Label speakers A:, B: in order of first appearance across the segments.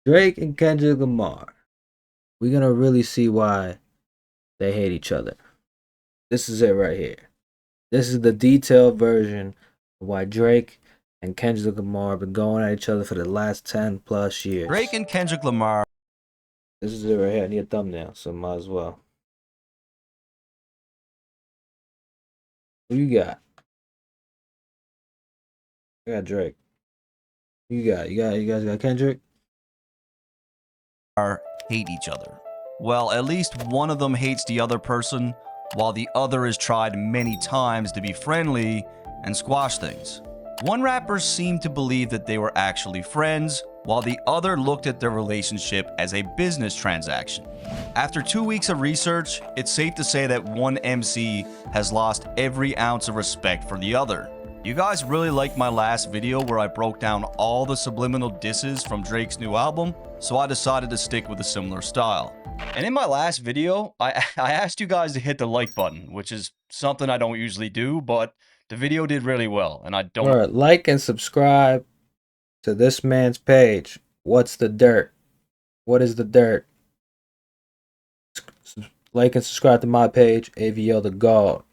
A: Drake and Kendrick Lamar. We're gonna really see why they hate each other. This is it right here. This is the detailed version of why Drake and Kendrick Lamar have been going at each other for the last 10 plus years.
B: Drake and Kendrick Lamar.
A: This is it right here. I need a thumbnail, so might as well. Who you got? I got Drake. Who you got? You guys got Kendrick?
B: Hate each other. Well, at least one of them hates the other person, while the other has tried many times to be friendly and squash things. One rapper seemed to believe that they were actually friends, while the other looked at their relationship as a business transaction. After 2 weeks of research, it's safe to say that one MC has lost every ounce of respect for the other. You guys really liked my last video where I broke down all the subliminal disses from Drake's new album, so I decided to stick with a similar style. And in my last video, I asked you guys to hit the like button, which is something I don't usually do, but the video did really well, and I don't...
A: Alright, like and subscribe to this man's page. What's the dirt? What is the dirt? Like and subscribe to my page, AVL the God.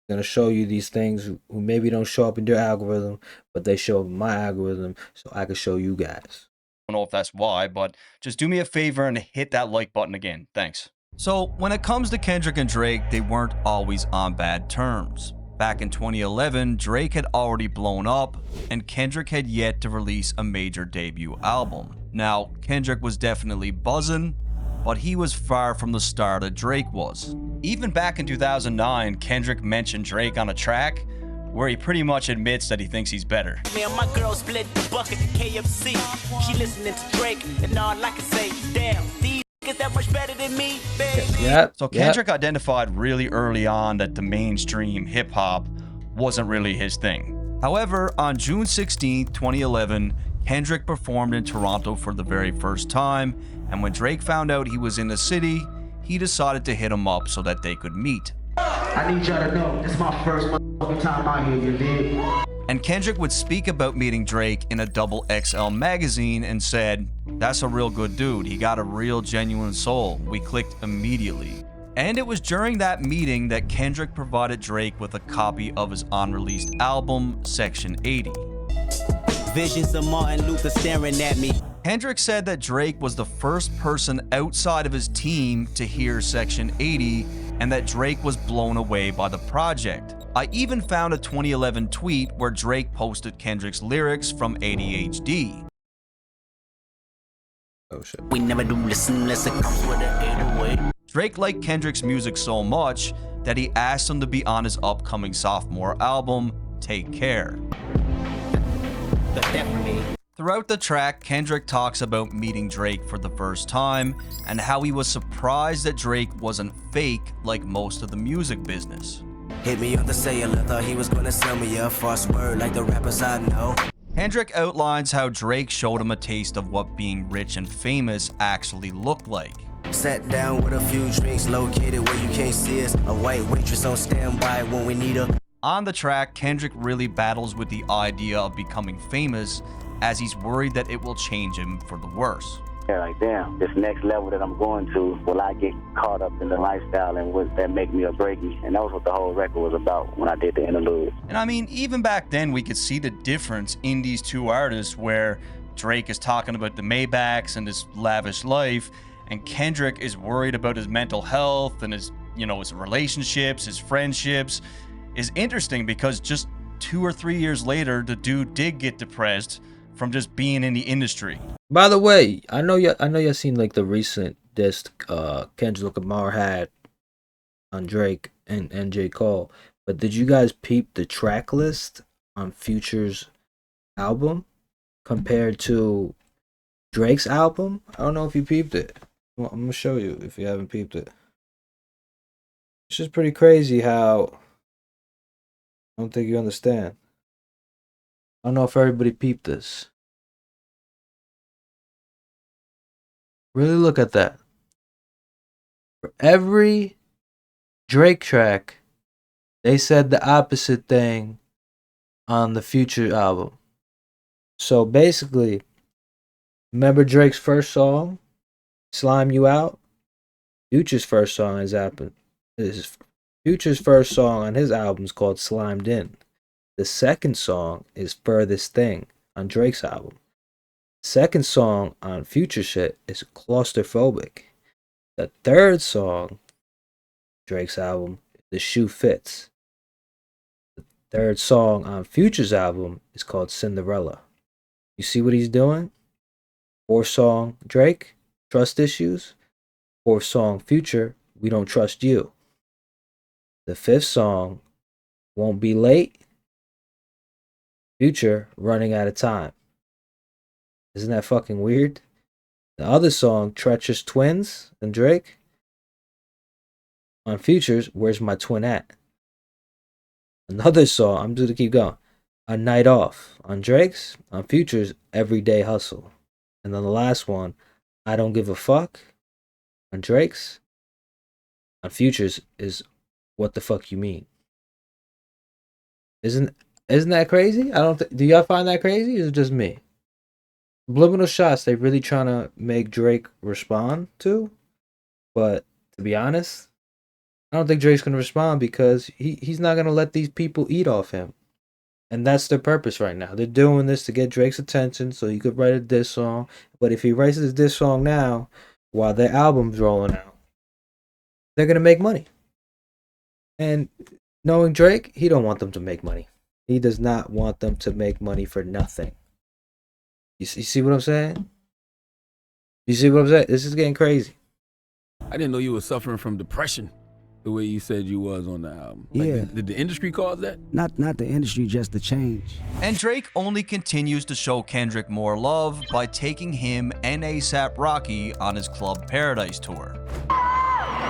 A: I'm gonna show you these things who maybe don't show up in your algorithm, but they show up in my algorithm, so I can show you guys.
B: I don't know if that's why, but just do me a favor and hit that like button again. Thanks. So when it comes to Kendrick and Drake, they weren't always on bad terms. Back in 2011, Drake had already blown up, and Kendrick had yet to release a major debut album. Now, Kendrick was definitely buzzing, but he was far from the star that Drake was. Even back in 2009, Kendrick mentioned Drake on a track where he pretty much admits that he thinks he's better.
C: Man, my girl split the bucket to KFC. She listening to Drake, and all I can say, damn, these niggas that much better than me, baby.
A: Yeah.
B: So Kendrick identified really early on that the mainstream hip-hop wasn't really his thing. However, on June 16, 2011, Kendrick performed in Toronto for the very first time, and when Drake found out he was in the city, he decided to hit him up so that they could meet.
D: I need y'all to know, this is my first motherfucking time out here, you dig?
B: And Kendrick would speak about meeting Drake in a XXL magazine and said, "That's a real good dude. He got a real genuine soul. We clicked immediately." And it was during that meeting that Kendrick provided Drake with a copy of his unreleased album, Section 80.
C: Visions of Martin Luther staring at me.
B: Kendrick said that Drake was the first person outside of his team to hear Section 80 and that Drake was blown away by the project. I even found a 2011 tweet where Drake posted Kendrick's lyrics from ADHD.
A: Oh shit.
C: We never do listen unless it comes with an 808.
B: Drake liked Kendrick's music so much that he asked him to be on his upcoming sophomore album, Take Care.
C: Definitely.
B: Throughout the track, Kendrick talks about meeting Drake for the first time and how he was surprised that Drake wasn't fake like most of the music business.
E: Hit me on the cellular, thought he was gonna sell me a false word like the rappers I know.
B: Kendrick outlines how Drake showed him a taste of what being rich and famous actually looked like.
E: Sat down with a few drinks located where you can't see us. A white waitress on standby when we need her.
B: On the track, Kendrick really battles with the idea of becoming famous as he's worried that it will change him for the worse.
F: Yeah, like, damn, this next level that I'm going to, will I get caught up in the lifestyle and would that make me or break me? And that was what the whole record was about when I did the interlude.
B: And I mean, even back then, we could see the difference in these two artists where Drake is talking about the Maybachs and his lavish life, and Kendrick is worried about his mental health and his, his relationships, his friendships. Is interesting because just 2 or 3 years later, the dude did get depressed from just being in the industry.
A: By the way, I know y'all seen like the recent disc Kendrick Lamar had on Drake and J. Cole, but did you guys peep the track list on Future's album compared to Drake's album? I don't know if you peeped it. Well, I'm gonna show you if you haven't peeped it. It's just pretty crazy how I don't think you understand. I don't know if everybody peeped this. Really look at that. For every Drake track, they said the opposite thing on the Future album. So basically, Remember Drake's first song, "Slime You Out"? Future's first song Future's first song on his album is called "Slimed In." The second song is "Furthest Thing" on Drake's album. Second song on Future shit is "Claustrophobic." The third song, Drake's album, "The Shoe Fits." The third song on Future's album is called "Cinderella." You see what he's doing? Fourth song, Drake, "Trust Issues." Fourth song, Future, "We Don't Trust You." The fifth song, "Won't Be Late." Future, "Running Out of Time." Isn't that fucking weird? The other song, "Treacherous Twins" and Drake. On Future's, "Where's My Twin At?" Another song, I'm just gonna keep going. "A Night Off" on Drake's. On Future's, "Everyday Hustle." And then the last one, "I Don't Give a Fuck" on Drake's. On Future's is "What the Fuck You Mean." Isn't that crazy? Do y'all find that crazy? Or is it just me? Subliminal shots they really trying to make Drake respond to, but to be honest, I don't think Drake's gonna respond because he's not gonna let these people eat off him. And that's their purpose right now. They're doing this to get Drake's attention so he could write a diss song. But if he writes his diss song now, while their album's rolling out, they're gonna make money. And knowing Drake, he don't want them to make money. He does not want them to make money for nothing. You see what I'm saying? You see what I'm saying? This is getting crazy.
G: I didn't know you were suffering from depression the way you said you was on the album. Like,
H: Yeah.
G: Did the industry cause that?
H: Not the industry, just the change.
B: And Drake only continues to show Kendrick more love by taking him and A$AP Rocky on his Club Paradise tour.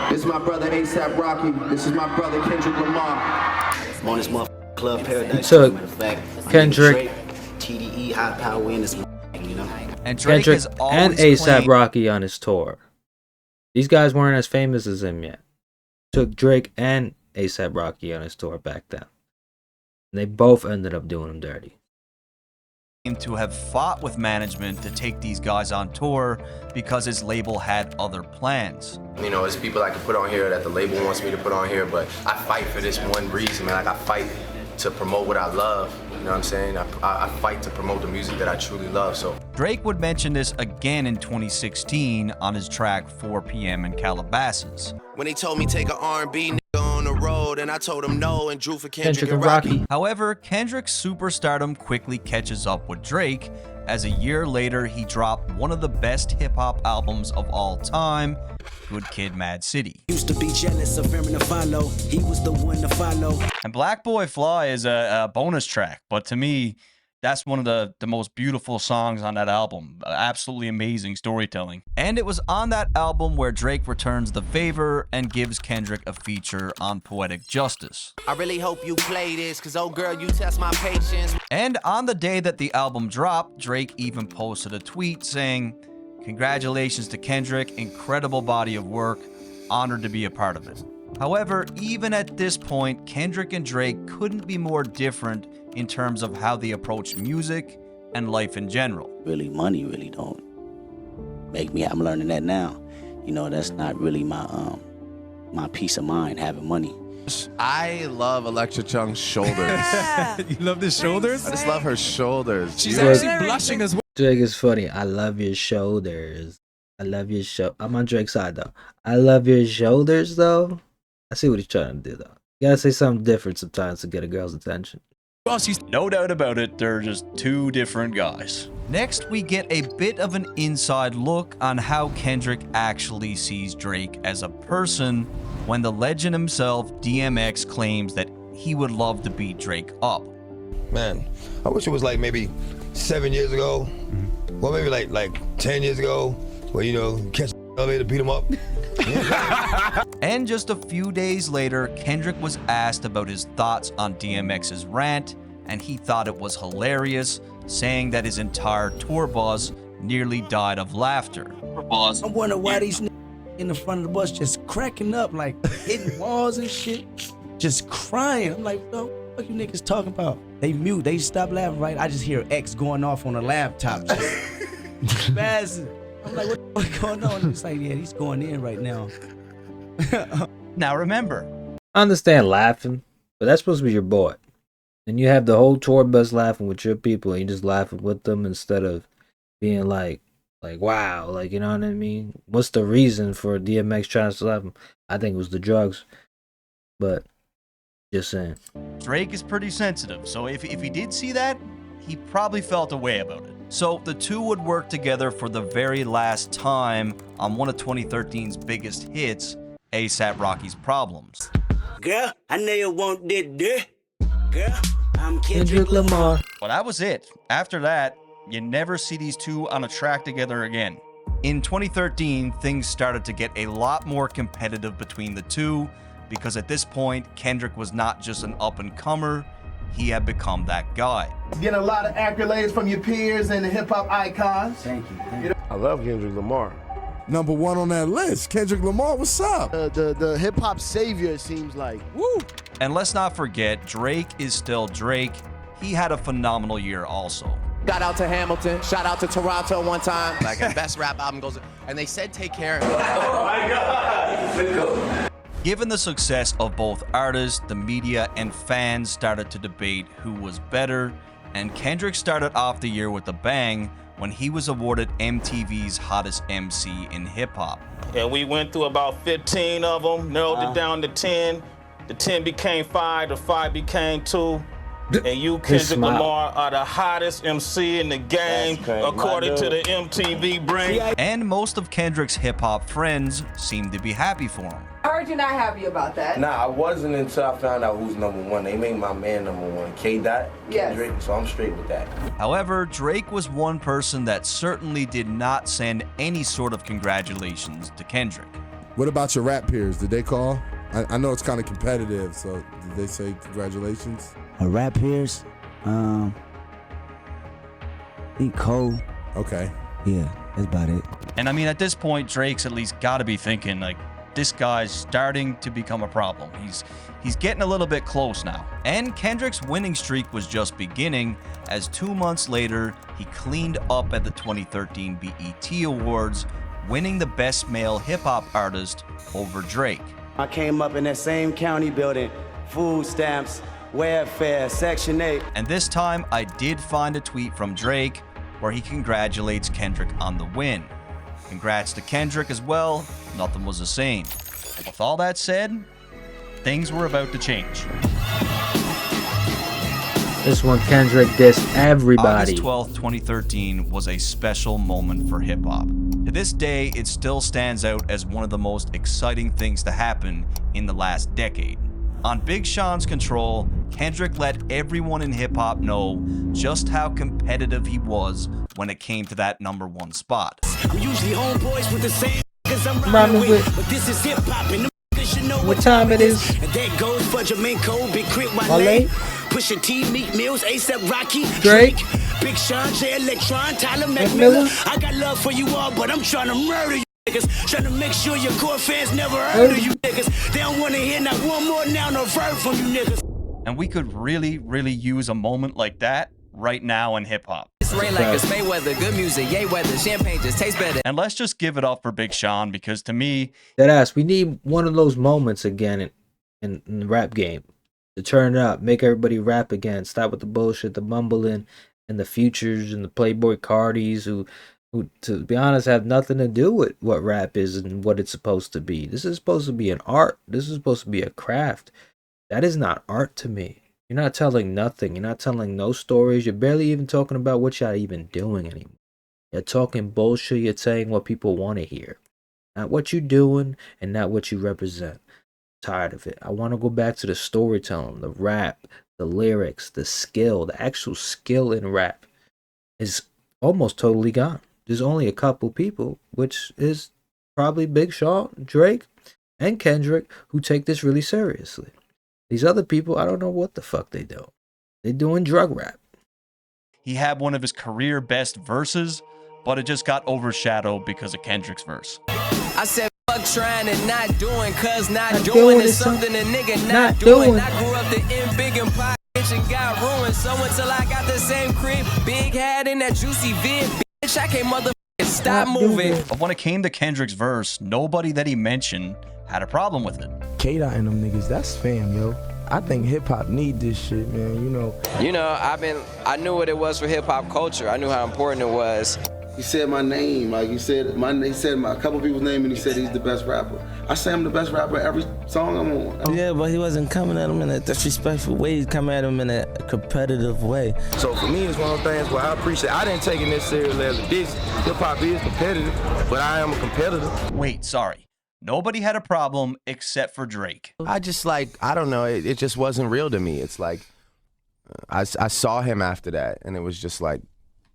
D: This is my brother A$AP Rocky. This is my brother Kendrick Lamar.
E: I'm on this motherfucking Club Paradise.
A: So,
E: matter of fact, my
A: Kendrick-
E: nigga Drake, TDE, High Power in this, you know.
B: And Drake
A: Kendrick
B: has
A: and
B: always
A: A$AP
B: claimed
A: Rocky on his tour. These guys weren't as famous as him yet. Took Drake and A$AP Rocky on his tour back then. And they both ended up doing him dirty.
B: to have fought with management to take these guys on tour because his label had other plans.
I: You know, there's people I can put on here that the label wants me to put on here, but I fight for this one reason, man. Like, I fight to promote what I love. You know what I'm saying? I fight to promote the music that I truly love. So
B: Drake would mention this again in 2016 on his track 4 p.m. in Calabasas.
J: When they told me take an R&B nigga on the road, and I told them no and drew for Kendrick
A: and Rocky.
B: However, Kendrick's superstardom quickly catches up with Drake, as a year later he dropped one of the best hip-hop albums of all time, Good Kid, Mad City.
E: Used to be jealous of him to follow. He was the one to follow.
B: And Black Boy Fly is a bonus track, but to me, that's one of the most beautiful songs on that album. Absolutely amazing storytelling. And it was on that album where Drake returns the favor and gives Kendrick a feature on Poetic Justice.
J: I really hope you play this, cause oh girl, you test my patience.
B: And on the day that the album dropped, Drake even posted a tweet saying, "Congratulations to Kendrick, incredible body of work, honored to be a part of it." However, even at this point, Kendrick and Drake couldn't be more different in terms of how they approach music and life in general.
E: Really, money really don't make me. I'm learning that now. You know, that's not really my my peace of mind, having money.
K: I love Electra Chung's shoulders.
G: You love the shoulders?
K: I just love her shoulders.
G: She's
A: Yeah.
G: actually blushing as well.
A: Drake is funny. I love your shoulders. I love your show. I'm on Drake's side though. I love your shoulders though. I see what he's trying to do though. You gotta say something different sometimes to get a girl's attention.
G: Well, she's
B: No doubt about it, they're just two different guys. Next, we get a bit of an inside look on how Kendrick actually sees Drake as a person when the legend himself, DMX, claims that he would love to beat Drake up.
L: Man, I wish it was like maybe 7 years ago, well maybe like 10 years ago, where you know catch the elevator, beat him up.
B: And just a few days later, Kendrick was asked about his thoughts on DMX's rant, and he thought it was hilarious, saying that his entire tour bus nearly died of laughter.
H: I'm wondering why these in the front of the bus just cracking up, like hitting walls and shit, just crying. I'm like, what you niggas talking about? They mute, they stop laughing, right? I just hear X going off on a laptop. Just, Massive. I'm like, what's going on? He's like, yeah, he's going in right now.
B: Now remember,
A: I understand laughing, but that's supposed to be your boy. And you have the whole tour bus laughing with your people, and you just laughing with them instead of being like wow, like, you know what I mean? What's the reason for DMX trying to slap him? I think it was the drugs, but just saying.
B: Drake is pretty sensitive, so if he did see that, he probably felt a way about it. So the two would work together for the very last time on one of 2013's biggest hits, A$AP Rocky's Problems.
C: Girl, I know you want that. Girl, I'm
A: Kendrick Lamar.
B: Well, that was it. After that, you never see these two on a track together again. In 2013, things started to get a lot more competitive between the two, because at this point, Kendrick was not just an up-and-comer, he had become that guy.
J: Getting a lot of accolades from your peers and the hip-hop icons.
H: Thank you.
M: I love Kendrick Lamar. Number one on that list. Kendrick Lamar, what's up?
J: The hip-hop savior, it seems like.
M: Woo!
B: And let's not forget, Drake is still Drake. He had a phenomenal year also.
N: Shout out to Hamilton. Shout out to Toronto one time. Like, the best rap album goes, and they said take care of me.
J: Oh my God! Let's go.
B: Given the success of both artists, the media and fans started to debate who was better, and Kendrick started off the year with a bang when he was awarded MTV's Hottest MC in Hip-Hop.
O: And we went through about 15 of them, narrowed it down to 10. The 10 became 5, the 5 became 2. And you, Kendrick Lamar, are the hottest MC in the game, according to the MTV brain.
B: And most of Kendrick's hip-hop friends seemed to be happy for him.
P: I heard you're not happy about that.
I: Nah, I wasn't until I found out who's number one. They made my man number one, K-Dot, Kendrick, so I'm straight with that.
B: However, Drake was one person that certainly did not send any sort of congratulations to Kendrick.
M: What about your rap peers? Did they call? I know it's kind of competitive, so did they say congratulations?
E: A rap peers, I think Cole.
M: Okay.
E: Yeah, that's about it.
B: And I mean, at this point, Drake's at least got to be thinking, like, this guy's starting to become a problem. He's getting a little bit close now. And Kendrick's winning streak was just beginning, as 2 months later, he cleaned up at the 2013 BET Awards, winning the Best Male Hip-Hop Artist over Drake.
Q: I came up in that same county building, food stamps, welfare, Section 8.
B: And this time, I did find a tweet from Drake where he congratulates Kendrick on the win. Congrats to Kendrick as well, nothing was the same. With all that said, things were about to change.
A: This one, Kendrick dissed everybody.
B: August 12th, 2013 was a special moment for hip-hop. To this day, it still stands out as one of the most exciting things to happen in the last decade. On Big Sean's Control, Kendrick let everyone in hip-hop know just how competitive he was when it came to that #1 spot.
C: I'm usually homeboys with the same niggas I'm rhyming with, but this is hip-hop and them niggas should know
A: what time it is.
C: And that goes for Jamaica, Big Crit, Wale, Pusha T, Meek Mills, A$AP Rocky,
A: Drake,
C: Big Sean, J Electron, Tyler McMillan. I got love for you all, but I'm trying to murder you niggas. Trying to make sure your core fans never heard of you niggas. They don't want to hear not one more now, no verb from you niggas.
B: And we could really, really use a moment like that right now in hip-hop.
R: It's rain like it's Mayweather, good music, yay weather, champagne just tastes better.
B: And let's just give it up for Big Sean, because to me,
A: deadass, we need one of those moments again in the rap game. To turn it up, make everybody rap again, stop with the bullshit, the mumbling, and the Futures and the Playboy Cardis who, to be honest, have nothing to do with what rap is and what it's supposed to be. This is supposed to be an art. This is supposed to be a craft. That is not art to me. You're not telling nothing. You're not telling no stories. You're barely even talking about what y'all even doing anymore. You're talking bullshit. You're saying what people want to hear. Not what you're doing and not what you represent. Tired of it. I want to go back to the storytelling, the rap, the lyrics, the skill. The actual skill in rap is almost totally gone. There's only a couple people, which is probably Big Sean, Drake, and Kendrick, who take this really seriously. These other people, I don't know what the fuck they do. They doing drug rap.
B: he had one of his career best verses, but it just got overshadowed because of Kendrick's verse.
R: I said fuck trying and not doing, cause not doing is something a nigga not doing. I grew up the in big and and got ruined. So until I got the same crib, big hat in that juicy vid, bitch, bitch, I can't motherfucking stop moving.
B: But when it came to Kendrick's verse, nobody that he mentioned had a problem with it.
S: K-Dot and them niggas, that's fam, yo. I think hip hop need this shit, man, you know.
T: I knew what it was for hip hop culture. I knew how important it was.
D: He said my name, like he said a couple people's name, and he said he's the best rapper. I say I'm the best rapper every song I'm on.
U: Yeah, but he wasn't coming at him in a disrespectful way. He's coming at him in a competitive way.
S: So for me, it's one of those things where I appreciate, I didn't take it necessarily as a diss. Hip hop is competitive, but I am a competitor.
B: Wait, sorry. Nobody had a problem except for Drake.
N: I just I don't know, it just wasn't real to me. It's like, I saw him after that, and it was just like,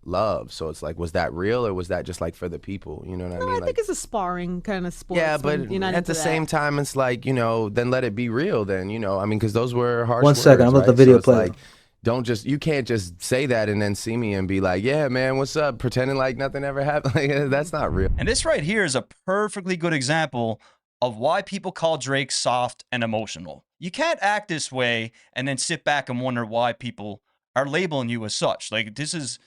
N: love. So it's like, was that real or was that just like for the people? You know what I mean?
V: I think it's a sparring kind of sport.
N: Yeah, but at the same time, it's like, you know, then let it be real then, you know, I mean, because those were harsh words.
A: 1 second, I'm about the video play.
N: Like, you can't just say that and then see me and be like, yeah, man, what's up? Pretending like nothing ever happened. Like, that's not real.
B: And this right here is a perfectly good example of why people call Drake soft and emotional. You can't act this way and then sit back and wonder why people are labeling you as such. Like, this is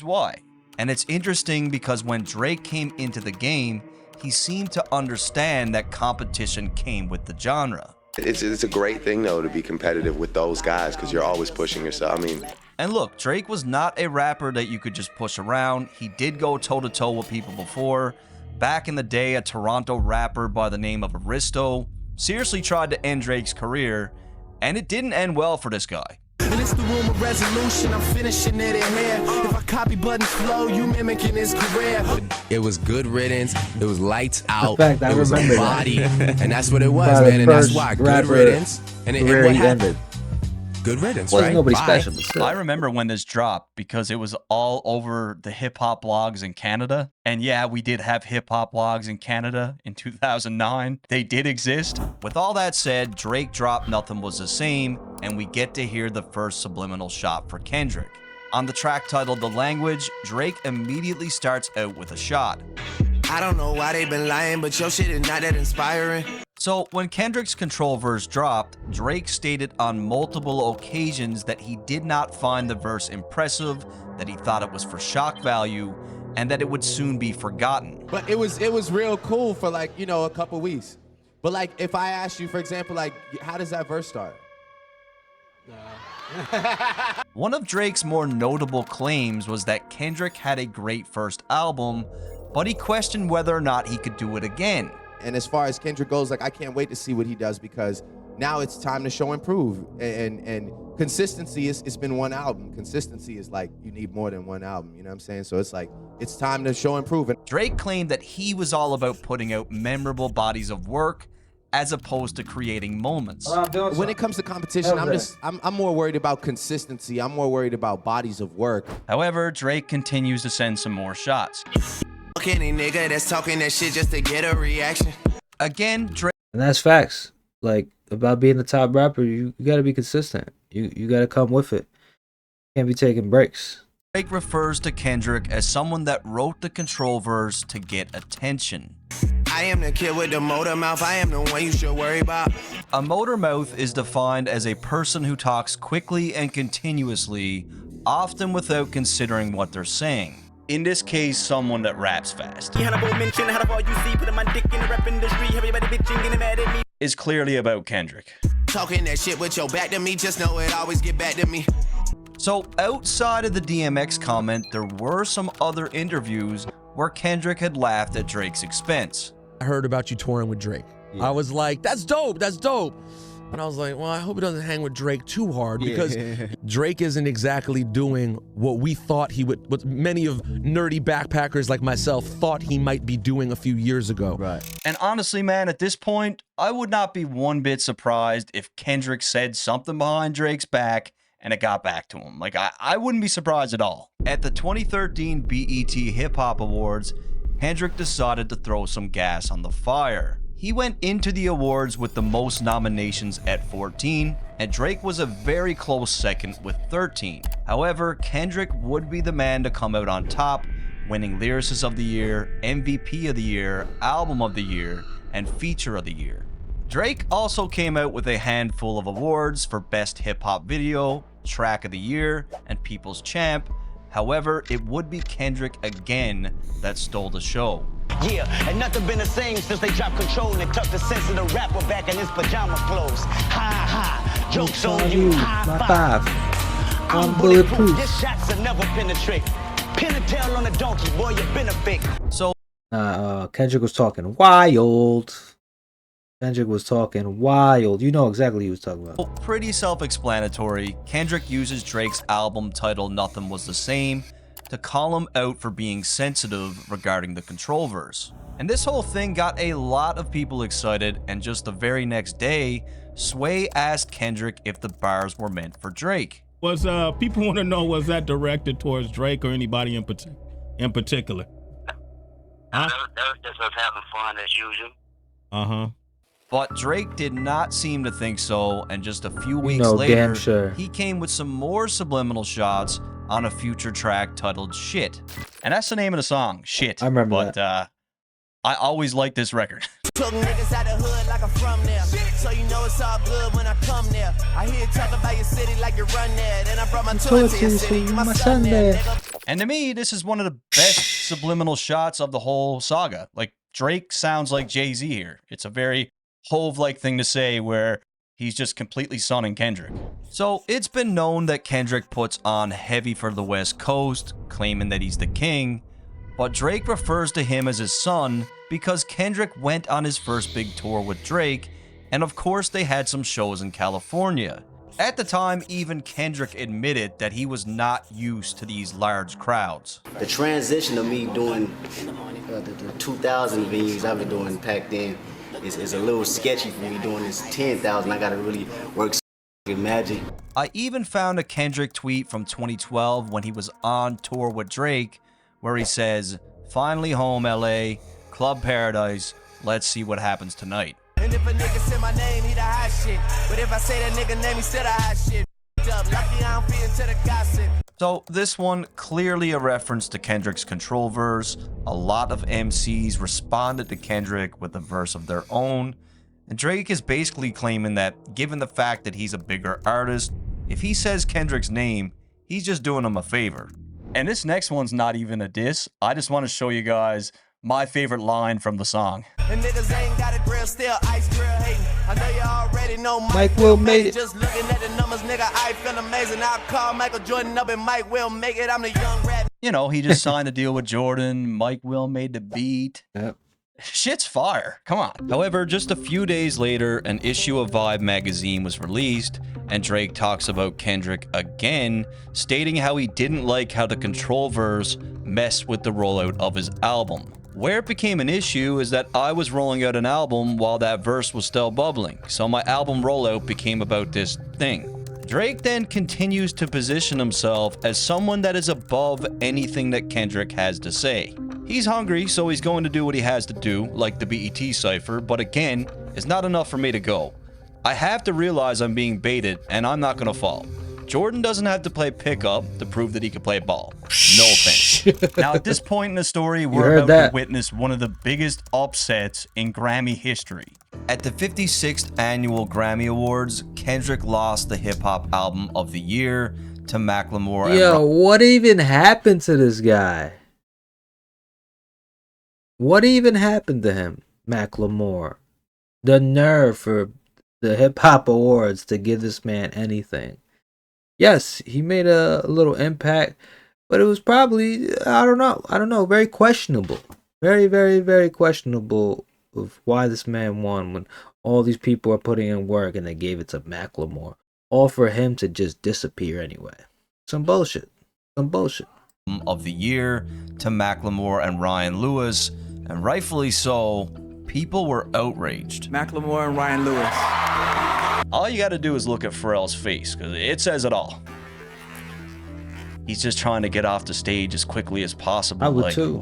B: why. And it's interesting because when Drake came into the game, he seemed to understand that competition came with the genre.
W: It's a great thing, though, to be competitive with those guys because you're always pushing yourself. I mean,
B: and look, Drake was not a rapper that you could just push around. He did go toe-to-toe with people before. Back in the day, a Toronto rapper by the name of Aristo seriously tried to end Drake's career, and it didn't end well for this guy.
X: And it's the room of resolution, I'm finishing it in here. If I copy Budden's flow, you mimicking his career.
N: It was good riddance, it was lights out,
A: fact, I
N: it was a
A: remember
N: body,
A: that.
N: and that's what it was,
A: By the
N: man, and that's
A: first
N: why, good
A: rapper
N: riddance. And what happened?
A: ended.
N: Good riddance,
A: Wasn't
N: right?
A: nobody
N: Bye.
A: special, but still.
B: I remember when this dropped because it was all over the hip-hop blogs in Canada. And yeah, we did have hip-hop blogs in Canada in 2009. They did exist. With all that said, Drake dropped Nothing Was the Same, and we get to hear the first subliminal shot for Kendrick. On the track titled The Language, Drake immediately starts out with a shot.
J: I don't know why they been lying, but your shit is not that inspiring.
B: So when Kendrick's Control verse dropped, Drake stated on multiple occasions that he did not find the verse impressive, that he thought it was for shock value, and that it would soon be forgotten.
N: But it was real cool for like, you know, a couple weeks. But like, if I asked you, for example, like, how does that verse start?
B: One of Drake's more notable claims was that Kendrick had a great first album, but he questioned whether or not he could do it again.
N: And as far as Kendrick goes, like, I can't wait to see what he does because now it's time to show and prove. And consistency it's been one album. Consistency is like, you need more than one album, you know what I'm saying? So it's like, it's time to show and prove. And
B: Drake claimed that he was all about putting out memorable bodies of work as opposed to creating moments.
N: When it comes to competition, I'm more worried about consistency. I'm more worried about bodies of work.
B: However, Drake continues to send some more shots.
J: Any nigga that's talking that shit just to get a reaction.
B: Again, Drake.
A: And that's facts. Like, about being the top rapper, you got to be consistent. You got to come with it. Can't be taking breaks.
B: Drake refers to Kendrick as someone that wrote the Control verse to get attention.
J: I am the kid with the motor mouth. I am the one you should worry about.
B: A motor mouth is defined as a person who talks quickly and continuously, often without considering what they're saying. In this case, someone that raps fast. Is clearly about Kendrick.
J: Talking that shit with your back to me, just know it always get back to me.
B: So outside of the DMX comment, there were some other interviews where Kendrick had laughed at Drake's expense.
Y: I heard about you touring with Drake. Yeah. I was like, that's dope, that's dope. And I was like, well, I hope he doesn't hang with Drake too hard because Drake isn't exactly doing what we thought he would, what many of nerdy backpackers like myself thought he might be doing a few years ago.
B: Right. And honestly, man, at this point, I would not be one bit surprised if Kendrick said something behind Drake's back and it got back to him. Like, I wouldn't be surprised at all. At the 2013 BET Hip Hop Awards, Kendrick decided to throw some gas on the fire. He went into the awards with the most nominations at 14, and Drake was a very close second with 13. However, Kendrick would be the man to come out on top, winning Lyricist of the Year, MVP of the Year, Album of the Year, and Feature of the Year. Drake also came out with a handful of awards for Best Hip Hop Video, Track of the Year, and People's Champ, However, it would be Kendrick again that stole the show.
C: Yeah, and nothing been the same since they dropped control and tucked the sense of the rapper back in his pajama clothes. Ha ha, jokes on you, high five. I'm bulletproof. Your shots will never penetrate. Pin a tail on a donkey, boy, you been a fake.
B: So,
A: Kendrick was talking wild. Kendrick was talking wild. You know exactly what he was talking about.
B: Pretty self-explanatory. Kendrick uses Drake's album titled Nothing Was the Same to call him out for being sensitive regarding the control verse. And this whole thing got a lot of people excited, and just the very next day, Sway asked Kendrick if the bars were meant for Drake.
O: People want to know, was that directed towards Drake or anybody in particular?
F: That was just us having fun as usual.
O: Uh-huh.
B: But Drake did not seem to think so, and just a few weeks later, he came with some more subliminal shots on a future track titled Shit. And that's the name of the song, Shit.
A: I remember
B: that. I always liked this record.
X: Took niggas out the hood like I'm from there. So you know it's all good when I come there. I hear you talk about your city like you run there. Then I brought my toy to your city, my son there.
B: And to me, this is one of the best subliminal shots of the whole saga. Like, Drake sounds like Jay-Z here. It's a very Hove-like thing to say where he's just completely sonning Kendrick. So it's been known that Kendrick puts on heavy for the West Coast, claiming that he's the king, but Drake refers to him as his son because Kendrick went on his first big tour with Drake, and of course they had some shows in California. At the time, even Kendrick admitted that he was not used to these large crowds.
Q: The transition of me doing the 2,000 venues I've been doing packed in is a little sketchy for me doing this 10,000. I gotta really work magic.
B: I even found a Kendrick tweet from 2012 when he was on tour with Drake, where he says, "Finally home, LA, Club Paradise, let's see what happens tonight."
X: And if a nigga say my name, he the hot shit. But if I say that nigga name, he still the hot shit. Up, lucky I don't fit into the gossip.
B: So this one clearly a reference to Kendrick's control verse. A lot of MCs responded to Kendrick with a verse of their own. And Drake is basically claiming that given the fact that he's a bigger artist, if he says Kendrick's name, he's just doing him a favor. And this next one's not even a diss. I just want to show you guys my favorite line from the song.
X: And niggas ain't got a grill, still ice grill hating. I know you already know
A: Mike Will made it.
X: Just looking at the numbers, nigga, I feel amazing. I'll call Michael Jordan up and Mike Will make it. I'm the young rat.
B: You know, he just signed a deal with Jordan. Mike Will made the beat.
A: Yep.
B: Shit's fire. Come on. However, just a few days later, an issue of Vibe magazine was released, and Drake talks about Kendrick again, stating how he didn't like how the control verse messed with the rollout of his album. Where it became an issue is that I was rolling out an album while that verse was still bubbling, so my album rollout became about this thing. Drake then continues to position himself as someone that is above anything that Kendrick has to say. He's hungry, so he's going to do what he has to do, like the BET cypher, but again, it's not enough for me to go. I have to realize I'm being baited, and I'm not going to fall. Jordan doesn't have to play pickup to prove that he can play ball. No offense. Now, at this point in the story, we're about to witness one of the biggest upsets in Grammy history. At the 56th Annual Grammy Awards, Kendrick lost the Hip Hop Album of the Year to Macklemore.
A: Yo, what even happened to this guy? What even happened to him, Macklemore? The nerve for the Hip Hop Awards to give this man anything. Yes, he made a little impact, but it was probably, I don't know, very questionable. Very, very, very questionable of why this man won when all these people are putting in work and they gave it to Macklemore. All for him to just disappear anyway. Some bullshit. Some bullshit.
B: Of the Year to Macklemore and Ryan Lewis, and rightfully so, people were outraged.
G: Macklemore and Ryan Lewis.
B: All you gotta do is look at Pharrell's face, because it says it all. He's just trying to get off the stage as quickly as possible.
A: I would too.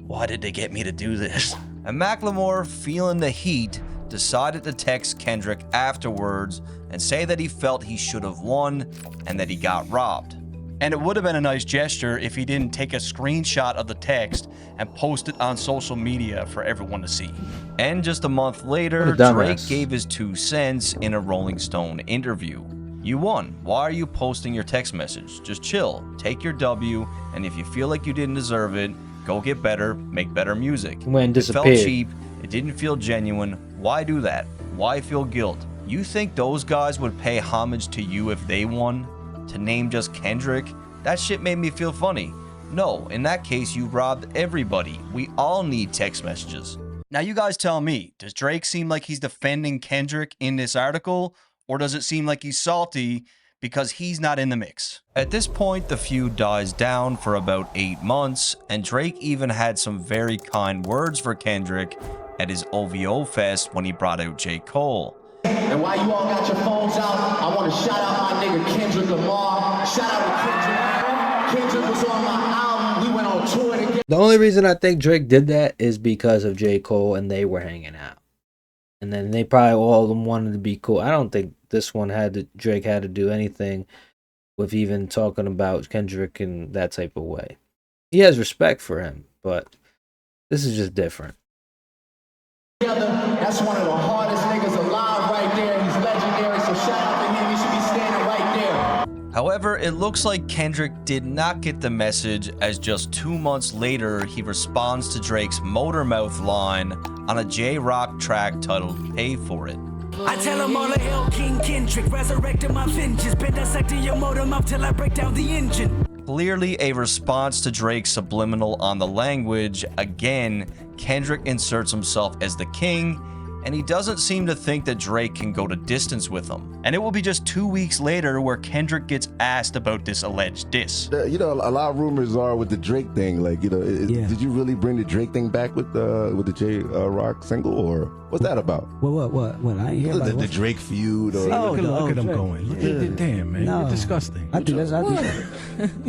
B: Why did they get me to do this? And Macklemore, feeling the heat, decided to text Kendrick afterwards and say that he felt he should have won and that he got robbed. And it would have been a nice gesture if he didn't take a screenshot of the text and post it on social media for everyone to see. And just a month later, Drake gave his 2 cents in a Rolling Stone interview. You won. Why are you posting your text message? Just chill, take your W, and if you feel like you didn't deserve it, go get better, make better music.
A: When
B: It felt
A: disappeared.
B: cheap, it didn't feel genuine. Why do that? Why feel guilt? You think those guys would pay homage to you if they won? To name just Kendrick? That shit made me feel funny. No, in that case, you robbed everybody. We all need text messages. Now you guys tell me, does Drake seem like he's defending Kendrick in this article? Or does it seem like he's salty because he's not in the mix? At this point, the feud dies down for about 8 months, and Drake even had some very kind words for Kendrick at his OVO Fest when he brought out J. Cole.
G: And while you all got your phones out, I want to shout out my nigga Kendrick Lamar. Shout out to Kendrick. Kendrick was on my album. We went on tour together.
A: The only reason I think Drake did that is because of J. Cole and they were hanging out. And then they probably all of them wanted to be cool. I don't think this one Drake had to do anything with even talking about Kendrick in that type of way. He has respect for him, but this is just different.
G: That's one of the hardest niggas alive right there. He's legendary, so shout out to him. He should be standing right there.
B: However, it looks like Kendrick did not get the message, as just 2 months later, he responds to Drake's Motormouth line on a J-Rock track titled Pay For It.
C: I tell him all the hell, King Kendrick, resurrecting my vengeance, been dissecting your motor mouth till I break down the engine.
B: Clearly a response to Drake's subliminal on the language. Again, Kendrick inserts himself as the king, and he doesn't seem to think that Drake can go to distance with him. And it will be just 2 weeks later where Kendrick gets asked about this alleged diss.
H: You know, a lot of rumors are with the Drake thing, like, you know, did you really bring the Drake thing back with the J-Rock single, or what's that about?
K: What? I ain't hear about
H: the Drake feud, or
K: look
L: at them going. Look at damn, man.
K: No.
L: You're disgusting.
K: I think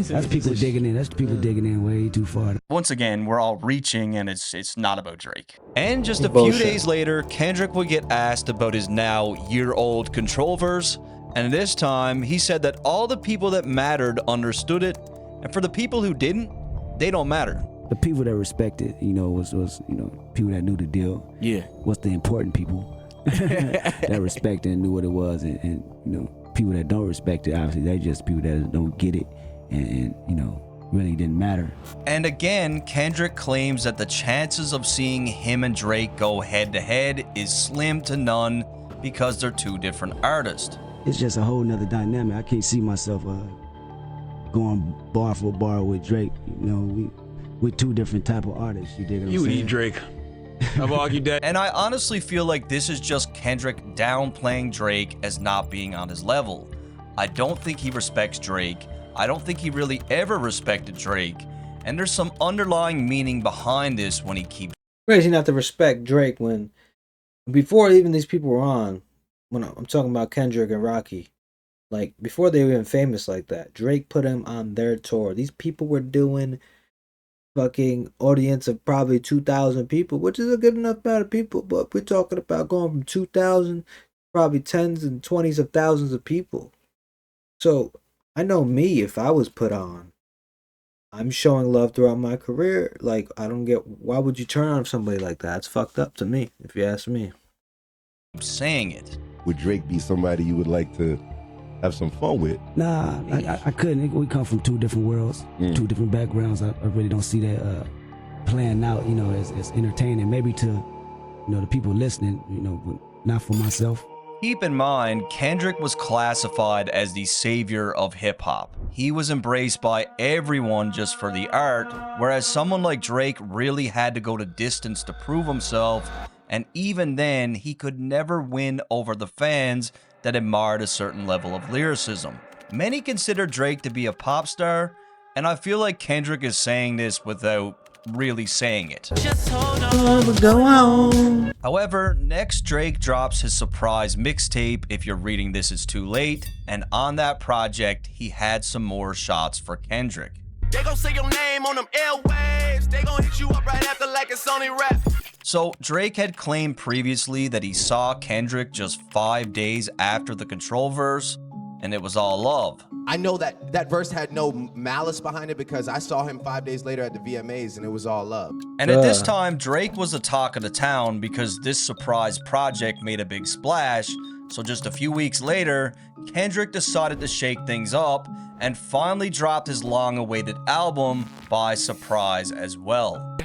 K: that's people digging in. That's people digging in way too far.
B: Once again, we're all reaching, and it's not about Drake. And just a few days later, Kendrick would get asked about his now year-old Control verse, and this time he said that all the people that mattered understood it, and for the people who didn't, they don't matter.
K: The people that respected, you know, was you know, people that knew the deal.
B: Yeah.
K: What's the important people that respected and knew what it was, and you know, people that don't respect it, obviously they just people that don't get it, and you know, really didn't matter.
B: And again, Kendrick claims that the chances of seeing him and Drake go head to head is slim to none because they're two different artists.
K: It's just a whole nother dynamic. I can't see myself going bar for bar with Drake. You know, we're two different type of artists. You dig what I'm saying?
L: eat Drake. I've argued that.
B: And I honestly feel like this is just Kendrick downplaying Drake as not being on his level. I don't think he respects Drake. I don't think he really ever respected Drake. And there's some underlying meaning behind this when he keeps
A: Crazy not to respect Drake when before even these people were on, when I'm talking about Kendrick and Rocky, like before they were even famous like that, Drake put him on their tour. These people were doing fucking audience of probably 2,000 people, which is a good enough amount of people, but we're talking about going from 2,000 probably tens and 20s of thousands of people. So I know me, if I was put on, I'm showing love throughout my career. Like, I don't get, why would you turn on somebody like that? It's fucked up to me, if you ask me.
B: saying it.
H: Would Drake be somebody you would like to have some fun with?
K: Nah, I couldn't. We come from two different worlds, two different backgrounds. I really don't see that playing out, you know, as entertaining. Maybe to, you know, the people listening, you know, but not for myself.
B: Keep in mind, Kendrick was classified as the savior of hip-hop. He was embraced by everyone just for the art, whereas someone like Drake really had to go to distance to prove himself, and even then, he could never win over the fans that admired a certain level of lyricism. Many consider Drake to be a pop star, and I feel like Kendrick is saying this without really saying it.
C: Just hold on, go on.
B: However, next Drake drops his surprise mixtape, If You're Reading This It's Too Late, and on that project, he had some more shots for Kendrick.
J: They gon' say your name on them airwaves. They gon' hit you up right after like it's only rap.
B: So Drake had claimed previously that he saw Kendrick just 5 days after the Control verse, and it was all love.
N: I know that verse had no malice behind it because I saw him 5 days later at the VMAs and it was all love.
B: And at this time, Drake was the talk of the town because this surprise project made a big splash, So just a few weeks later, Kendrick decided to shake things up and finally dropped his long-awaited album by surprise as well.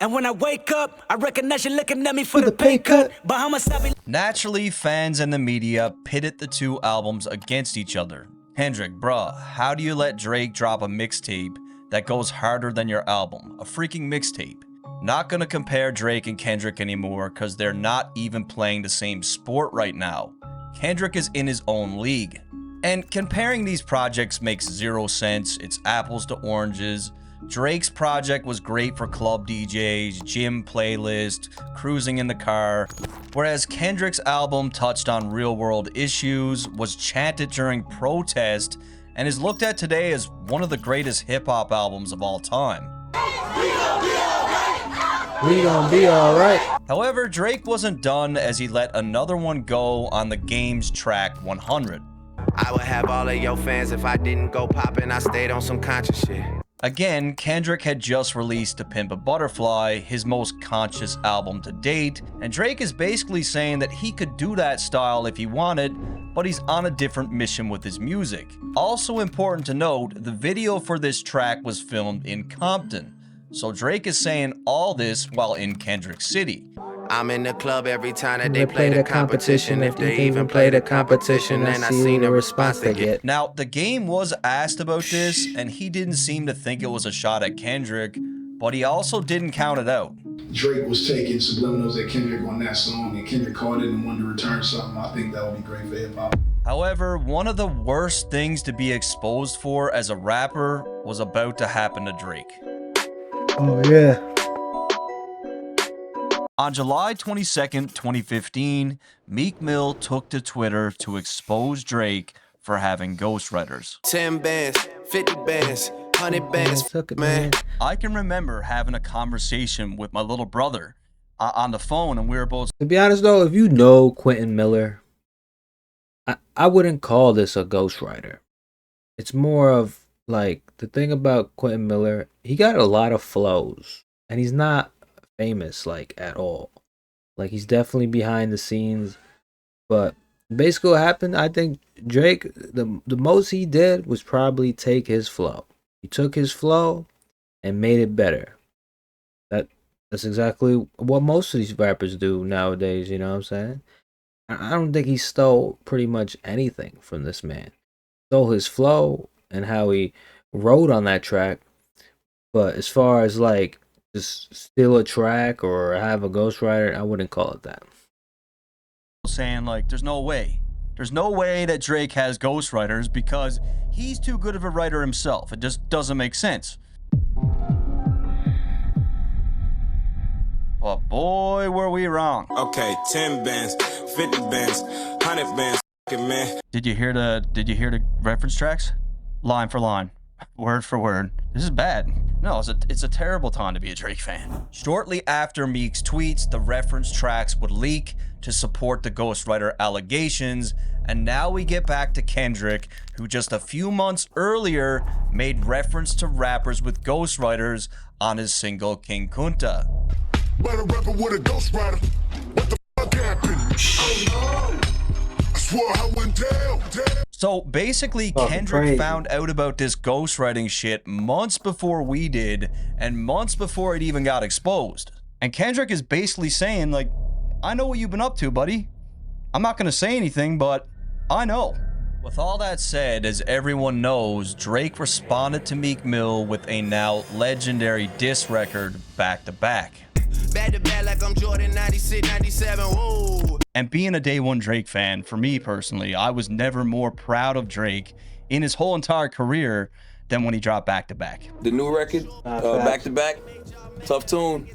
C: And when I wake up, I recognize you looking at me for the pay cut. Bahamas, I be
B: Naturally, fans and the media pitted the two albums against each other. Kendrick, bruh, how do you let Drake drop a mixtape that goes harder than your album? A freaking mixtape. Not gonna compare Drake and Kendrick anymore because they're not even playing the same sport right now. Kendrick is in his own league. And comparing these projects makes zero sense. It's apples to oranges. Drake's project was great for club DJs, gym playlist, cruising in the car, whereas Kendrick's album touched on real-world issues, was chanted during protest, and is looked at today as one of the greatest hip-hop albums of all time.
A: We gon' be alright.
B: However, Drake wasn't done as he let another one go on the Game's track 100.
J: I would have all of your fans if I didn't go poppin'. I stayed on some conscious shit.
B: Again, Kendrick had just released To Pimp a Butterfly, his most conscious album to date, and Drake is basically saying that he could do that style if he wanted, but he's on a different mission with his music. Also important to note, the video for this track was filmed in Compton, so Drake is saying all this while in Kendrick City.
J: I'm in the club every time that they play the competition. If they even play the competition, then I seen the response they get.
B: Now, the Game was asked about this, and he didn't seem to think it was a shot at Kendrick, but he also didn't count it out.
E: Drake was taking subliminals at Kendrick on that song, and Kendrick caught it and wanted to return something. I think that would be great for hip-hop.
B: However, one of the worst things to be exposed for as a rapper was about to happen to Drake.
A: Oh, yeah.
B: On July 22nd, 2015, Meek Mill took to Twitter to expose Drake for having ghostwriters.
J: 10 bands, 50 bands, 100 bands, man.
B: I can remember having a conversation with my little brother on the phone, and we were both...
A: To be honest though, if you know Quentin Miller, I wouldn't call this a ghostwriter. It's more of like, the thing about Quentin Miller, he got a lot of flows, and he's not famous like at all. Like, he's definitely behind the scenes, but basically what happened, I think Drake, the most he did was probably take his flow. He took his flow and made it better. That's exactly what most of these rappers do nowadays, you know what I'm saying? I don't think he stole pretty much anything from this man. He stole his flow and how he wrote on that track, but as far as like just steal a track or have a ghostwriter, I wouldn't call it that.
B: Saying like, there's no way that Drake has ghostwriters because he's too good of a writer himself. It just doesn't make sense. But boy, were we wrong.
S: Okay, 10 bands, 50 bands, 100 bands, man.
B: Did you hear the reference tracks? Line for line, word for word. This is bad. No, it's a terrible time to be a Drake fan. Shortly after Meek's tweets, the reference tracks would leak to support the ghostwriter allegations, and now we get back to Kendrick, who just a few months earlier made reference to rappers with ghostwriters on his single King Kunta.
I: But a rapper with a ghostwriter. What the fuck happened? Oh, no. I swore I went down.
B: So basically, Kendrick found out about this ghostwriting shit months before we did, and months before it even got exposed. And Kendrick is basically saying, like, I know what you've been up to, buddy. I'm not gonna say anything, but I know. With all that said, as everyone knows, Drake responded to Meek Mill with a now legendary diss record back to back.
J: Back to back like I'm Jordan 96, 97, whoa.
B: And being a day one Drake fan, for me personally, I was never more proud of Drake in his whole entire career than when he dropped back to back.
L: The new record, back to back, tough tune,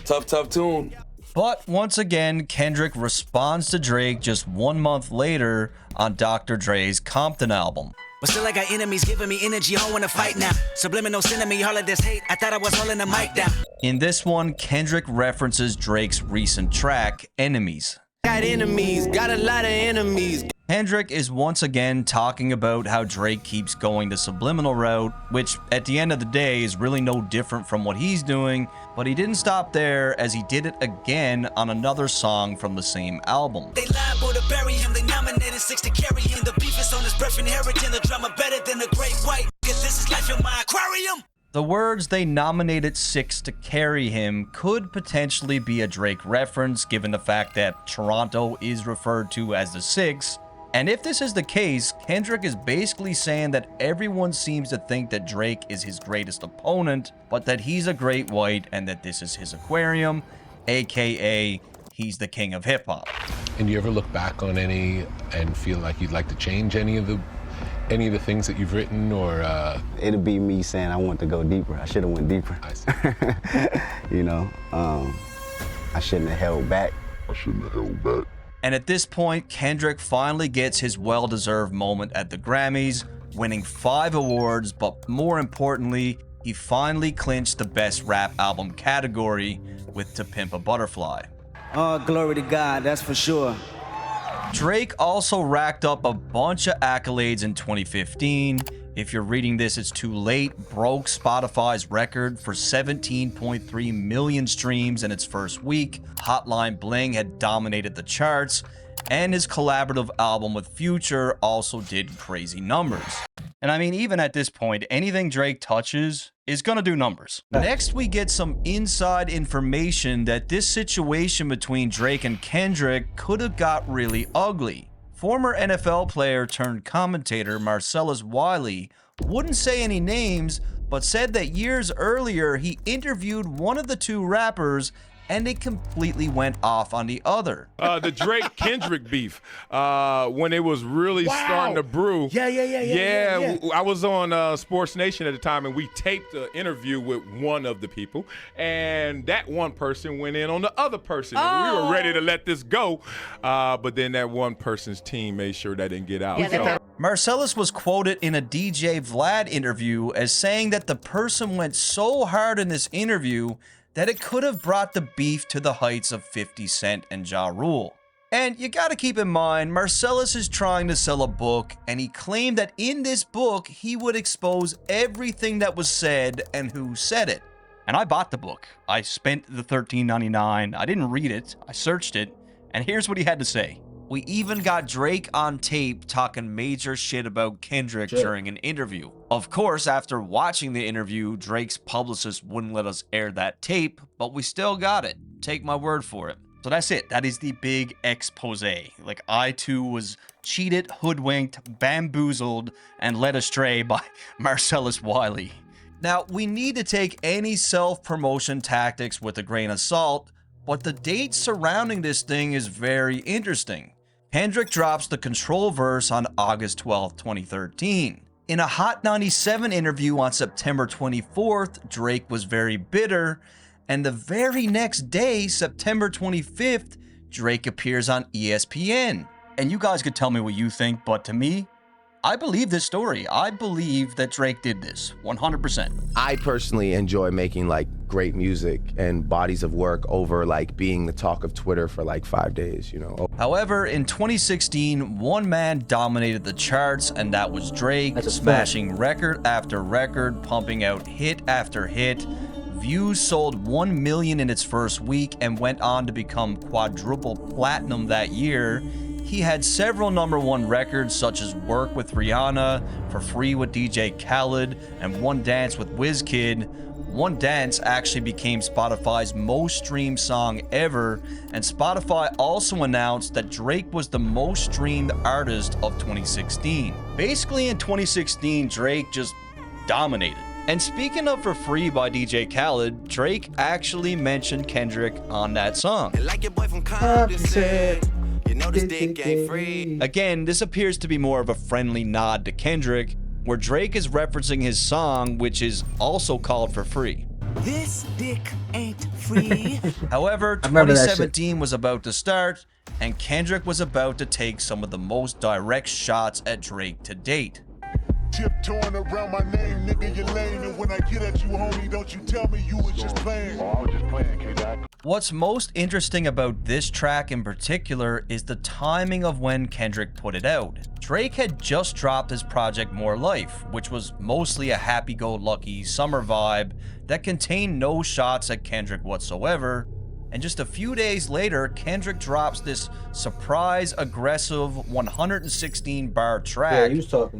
L: tough tune.
B: But once again, Kendrick responds to Drake just 1 month later on Dr. Dre's Compton album.
C: But still I got enemies giving me energy, I don't wanna fight now. Subliminal sending me all of this hate, I thought I was holding the mic down.
B: In this one, Kendrick references Drake's recent track, Enemies.
J: Got enemies, got a lot of enemies.
B: Kendrick is once again talking about how Drake keeps going the subliminal route, which at the end of the day is really no different from what he's doing, but he didn't stop there as he did it again on another song from the same album.
C: They liable to bury him, they nominated 6 to carry him. The beef is on his breath, inheriting the drama better than a great white. Cause this is life in my aquarium.
B: The words "they nominated 6 to carry him" could potentially be a Drake reference, given the fact that Toronto is referred to as the Six. And if this is the case, Kendrick is basically saying that everyone seems to think that Drake is his greatest opponent, but that he's a great white and that this is his aquarium, aka he's the king of hip-hop.
D: And you ever look back on any and feel like you'd like to change any of the things that you've written, or
Q: It'll be me saying I want to go deeper. I should have went deeper.
D: I see.
Q: You know, I shouldn't have held back.
B: And at this point, Kendrick finally gets his well-deserved moment at the Grammys, winning 5 awards, but more importantly, he finally clinched the Best Rap Album category with To Pimp a Butterfly.
Q: Oh, glory to God, that's for sure.
B: Drake also racked up a bunch of accolades in 2015. If you're reading this, it's too late. Broke Spotify's record for 17.3 million streams in its first week. Hotline Bling had dominated the charts, and his collaborative album with Future also did crazy numbers. And I mean, even at this point, anything Drake touches is gonna do numbers. Next, we get some inside information that this situation between Drake and Kendrick could have got really ugly. Former NFL player turned commentator Marcellus Wiley wouldn't say any names, but said that years earlier he interviewed one of the two rappers and it completely went off on the other.
S: The Drake-Kendrick beef, when it was really starting to brew. Yeah. I was on Sports Nation at the time, and we taped an interview with one of the people, and that one person went in on the other person. And we were ready to let this go, but then that one person's team made sure that didn't get out.
B: Marcellus was quoted in a DJ Vlad interview as saying that the person went so hard in this interview that it could have brought the beef to the heights of 50 Cent and Ja Rule. And you gotta keep in mind, Marcellus is trying to sell a book, and he claimed that in this book, he would expose everything that was said and who said it. And I bought the book. I spent the $13.99. I didn't read it. I searched it. And here's what he had to say. We even got Drake on tape talking major shit about Kendrick during an interview. Of course, after watching the interview, Drake's publicist wouldn't let us air that tape, but we still got it. Take my word for it. So that's it. That is the big expose. Like, I too was cheated, hoodwinked, bamboozled, and led astray by Marcellus Wiley. Now, we need to take any self-promotion tactics with a grain of salt, but the date surrounding this thing is very interesting. Kendrick drops the Control verse on August 12, 2013. In a Hot 97 interview on September 24th, Drake was very bitter, and the very next day, September 25th, Drake appears on ESPN. And you guys could tell me what you think, but to me, I believe this story. I believe that Drake did this, 100%.
N: I personally enjoy making like great music and bodies of work over like being the talk of Twitter for like 5 days, you know.
B: However, in 2016, one man dominated the charts, and that was Drake, smashing record after record, pumping out hit after hit. Views sold 1 million in its first week and went on to become quadruple platinum that year. He had several #1 records such as Work with Rihanna, For Free with DJ Khaled, and One Dance with Wizkid. One Dance actually became Spotify's most streamed song ever, and Spotify also announced that Drake was the most streamed artist of 2016. Basically in 2016, Drake just dominated. And speaking of For Free by DJ Khaled, Drake actually mentioned Kendrick on that song.
X: Like your boy from Compton said, you know this dick ain't free.
B: Again, this appears to be more of a friendly nod to Kendrick, where Drake is referencing his song, which is also called For Free.
X: This dick ain't free.
B: However, 2017 was about to start, and Kendrick was about to take some of the most direct shots at Drake to date.
I: Tiptoeing around my name, nigga, you're lame. And when I get at you, homie, don't you tell me you was just playing.
M: Oh, I was just playing, K-Dot.
B: What's most interesting about this track in particular is the timing of when Kendrick put it out. Drake had just dropped his project More Life, which was mostly a happy-go-lucky summer vibe that contained no shots at Kendrick whatsoever, and just a few days later, Kendrick drops this surprise, aggressive 116-bar track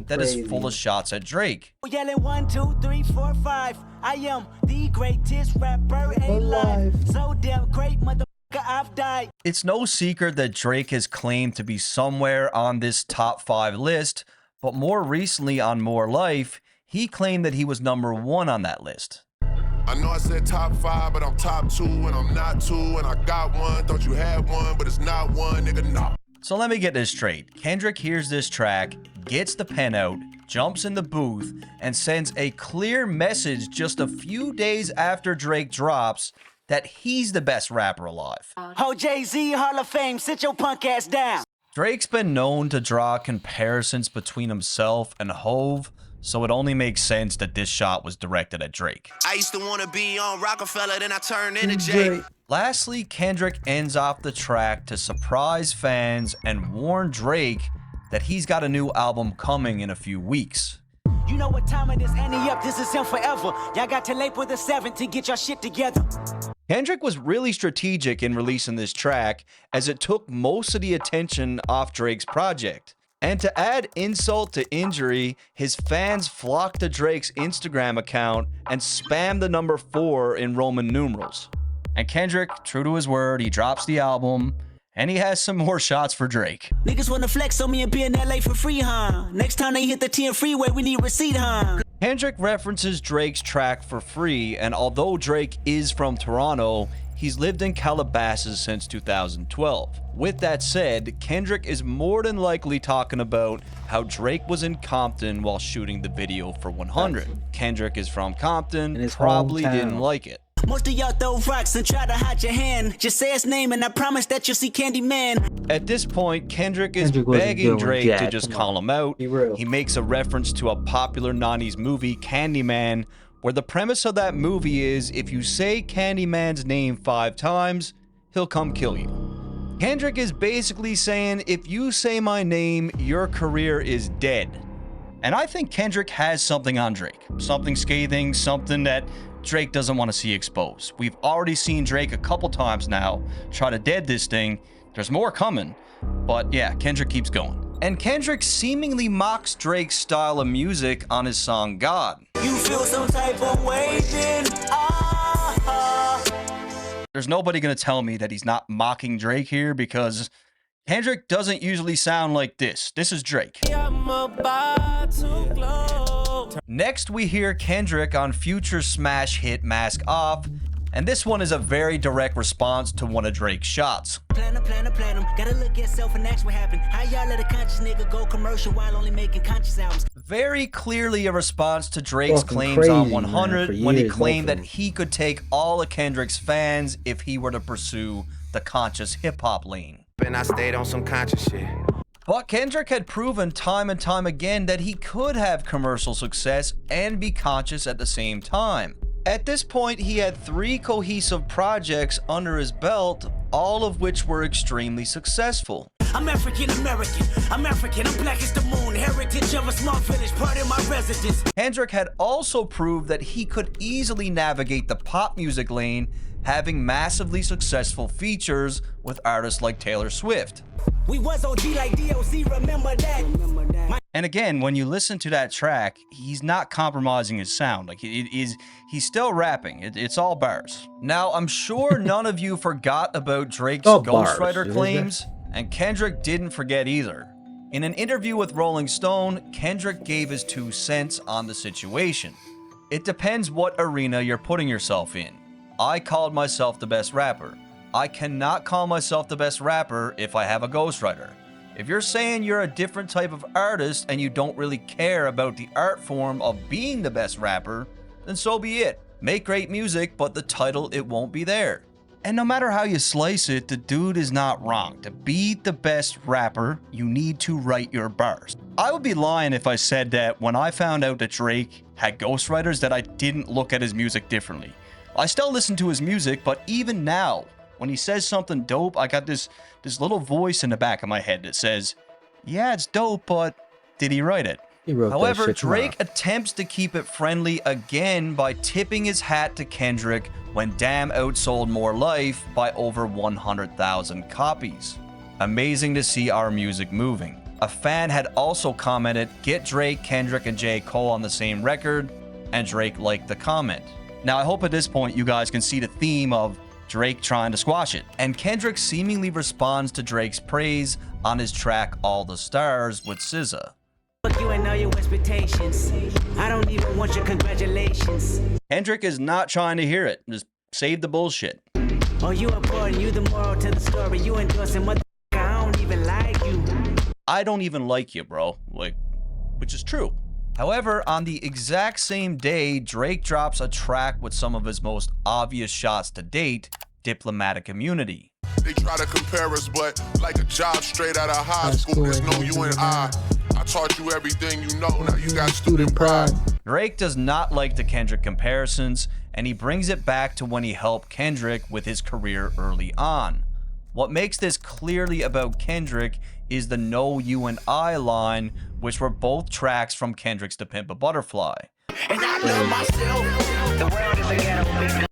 B: that is full of shots at Drake.
X: Yelling 1, 2, 3, 4, 5. I am the greatest rapper alive. So damn great, motherfucker, I've died.
B: It's no secret that Drake has claimed to be somewhere on this top 5 list, but more recently on More Life, he claimed that he was #1 on that list.
I: I know I said top 5, but I'm top 2, and I'm not 2, and I got one. Thought you had one, but it's not one, nigga, no.
B: So let me get this straight. Kendrick hears this track, gets the pen out, jumps in the booth, and sends a clear message just a few days after Drake drops that he's the best rapper alive.
X: Ho Jay-Z, Hall of Fame, sit your punk ass down.
B: Drake's been known to draw comparisons between himself and Hove, so it only makes sense that this shot was directed at Drake.
J: I used to want to be on Rockefeller, then I turned into Jay.
B: Lastly, Kendrick ends off the track to surprise fans and warn Drake that he's got a new album coming in a few weeks.
X: You know what time it is, Annie up, this is him forever. Y'all got till April the 7th to get your shit together.
B: Kendrick was really strategic in releasing this track as it took most of the attention off Drake's project. And to add insult to injury, his fans flocked to Drake's Instagram account and spammed the number 4 in Roman numerals. And Kendrick, true to his word, he drops the album, and he has some more shots for Drake.
X: Niggas wanna flex on me and be in LA for free, huh? Next time they hit the 10 freeway, we need receipt, huh?
B: Kendrick references Drake's track For Free, and although Drake is from Toronto, he's lived in Calabasas since 2012. With that said, Kendrick is more than likely talking about how Drake was in Compton while shooting the video for 100. Kendrick is from Compton, and probably didn't like it.
X: Most of y'all throw rocks and try to hide your hand. Just say his name and I promise that you'll see Candyman.
B: At this point, Kendrick is begging Drake to just call him out. He makes a reference to a popular 90s movie, Candyman, where the premise of that movie is if you say Candyman's name 5 times, he'll come kill you. Kendrick is basically saying, if you say my name, your career is dead. And I think Kendrick has something on Drake. Something scathing, something that Drake doesn't want to see exposed. We've already seen Drake a couple times now try to dead this thing. There's more coming. But yeah, Kendrick keeps going. And Kendrick seemingly mocks Drake's style of music on his song God.
X: You feel some type of way then?
B: There's nobody gonna tell me that he's not mocking Drake here because Kendrick doesn't usually sound like this. This is Drake.
X: I'm about to glow.
B: Next, we hear Kendrick on Future's smash hit Mask Off, and this one is a very direct response to one of Drake's shots.
X: Plan 'em. Gotta look at self and ask what happened. How y'all let a conscious nigga go commercial while only making conscious albums?
B: Very clearly a response to Drake's claims on 100 when he claimed that he could take all of Kendrick's fans if he were to pursue the conscious hip-hop lane.
J: And I stayed on some conscious shit.
B: But Kendrick had proven time and time again that he could have commercial success and be conscious at the same time. At this point, he had 3 cohesive projects under his belt, all of which were extremely successful.
X: I'm African American, I'm black as the moon, heritage of a small village, part of my residence.
B: Kendrick had also proved that he could easily navigate the pop music lane, having massively successful features with artists like Taylor Swift.
X: We was OG like DOC, remember that.
B: And again, when you listen to that track, he's not compromising his sound. Like he's still rapping. It's all bars. Now, I'm sure none of you forgot about Drake's ghostwriter claims, and Kendrick didn't forget either. In an interview with Rolling Stone, Kendrick gave his 2 cents on the situation. It depends what arena you're putting yourself in. I called myself the best rapper. I cannot call myself the best rapper if I have a ghostwriter. If you're saying you're a different type of artist and you don't really care about the art form of being the best rapper, then so be it. Make great music, but the title, it won't be there. And no matter how you slice it, the dude is not wrong. To be the best rapper, you need to write your bars. I would be lying if I said that when I found out that Drake had ghostwriters that I didn't look at his music differently. I still listen to his music, but even now, when he says something dope, I got this little voice in the back of my head that says, yeah, it's dope, but did he write it?
A: He wrote
B: However,
A: that shit
B: Drake
A: tomorrow.
B: attempts to keep it friendly again by tipping his hat to Kendrick when Damn outsold More Life by over 100,000 copies. Amazing to see our music moving. A fan had also commented, get Drake, Kendrick, and J. Cole on the same record, and Drake liked the comment. Now, I hope at this point you guys can see the theme of Drake trying to squash it. And Kendrick seemingly responds to Drake's praise on his track All the Stars with SZA.
C: Fuck you and all your expectations. I don't even want your congratulations.
B: Kendrick is not trying to hear it. Just save the bullshit.
C: Oh, you important, you the moral to the story. You endorsing motherfucker, I don't even like you.
B: I don't even like you, bro. Like, which is true. However, on the exact same day, Drake drops a track with some of his most obvious shots to date, Diplomatic Immunity.
I: They try to compare us, but like a job straight out of high school, there's no you and I taught you everything you know, now you got student pride.
B: Drake does not like the Kendrick comparisons, and he brings it back to when he helped Kendrick with his career early on. What makes this clearly about Kendrick is the No You and I line, which were both tracks from Kendrick's To Pimp a Butterfly.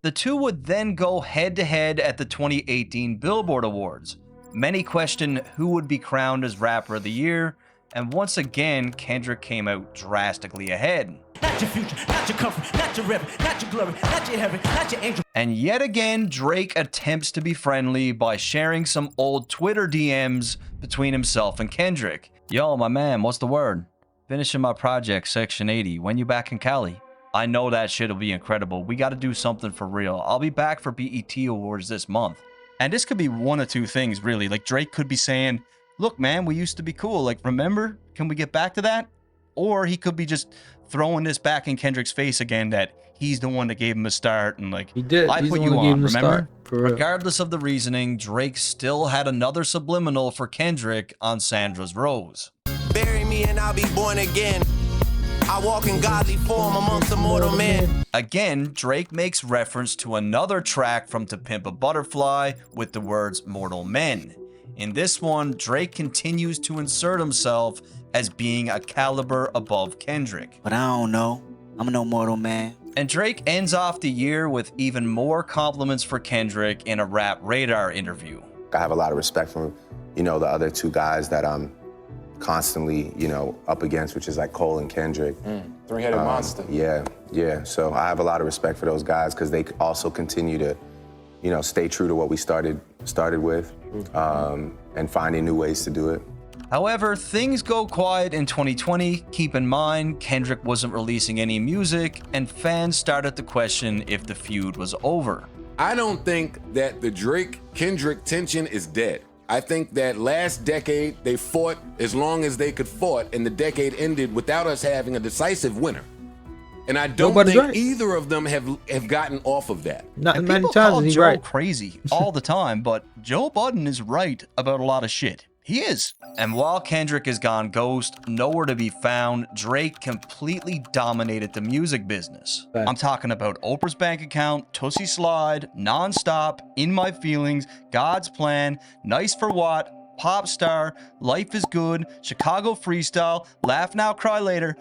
B: The two would then go head-to-head at the 2018 Billboard Awards. Many questioned who would be crowned as Rapper of the Year, and once again, Kendrick came out drastically ahead.
C: Not your future, not your comfort, not your reverend, not your glory, not your heaven, not your angel.
B: And yet again, Drake attempts to be friendly by sharing some old Twitter DMs between himself and Kendrick. Yo, my man, what's the word? Finishing my project, Section 80. When you back in Cali? I know that shit'll be incredible. We gotta do something for real. I'll be back for BET Awards this month. And this could be one of two things, really. Like, Drake could be saying, look, man, we used to be cool. Like, remember? Can we get back to that? Or he could be just throwing this back in Kendrick's face again, that he's the one that gave him a start, and like,
A: He did.
B: I
A: He's
B: put
A: the
B: you
A: one who gave
B: on,
A: him a
B: remember?
A: start, for real.
B: Regardless of the reasoning, Drake still had another subliminal for Kendrick on Sandra's Rose.
X: Bury me and I'll be born again. I walk in godly form amongst the mortal men.
B: Again, Drake makes reference to another track from To Pimp a Butterfly with the words Mortal Men. In this one, Drake continues to insert himself as being a caliber above Kendrick.
Q: But I don't know. I'm no mortal man.
B: And Drake ends off the year with even more compliments for Kendrick in a Rap Radar interview.
W: I have a lot of respect for, the other two guys that I'm constantly, up against, which is like Cole and Kendrick.
L: Three-headed monster.
W: Yeah. So I have a lot of respect for those guys because they also continue to, stay true to what we started with, and finding new ways to do it.
B: However, things go quiet in 2020. Keep in mind, Kendrick wasn't releasing any music, and fans started to question if the feud was over.
M: I don't think that the Drake-Kendrick tension is dead. I think that last decade, they fought as long as they could fought, and the decade ended without us having a decisive winner. And I don't think either of them have gotten off of that.
A: Not
B: and
A: many
B: people
A: times
B: call
A: he's
B: Joe
A: right.
B: crazy all the time, but Joe Budden is right about a lot of shit. He is. And while Kendrick is gone ghost, nowhere to be found, Drake completely dominated the music business. I'm talking about Oprah's Bank Account, Tootsie Slide, Nonstop, In My Feelings, God's Plan, Nice for What, Pop Star, Life is Good, Chicago Freestyle, Laugh Now, Cry Later.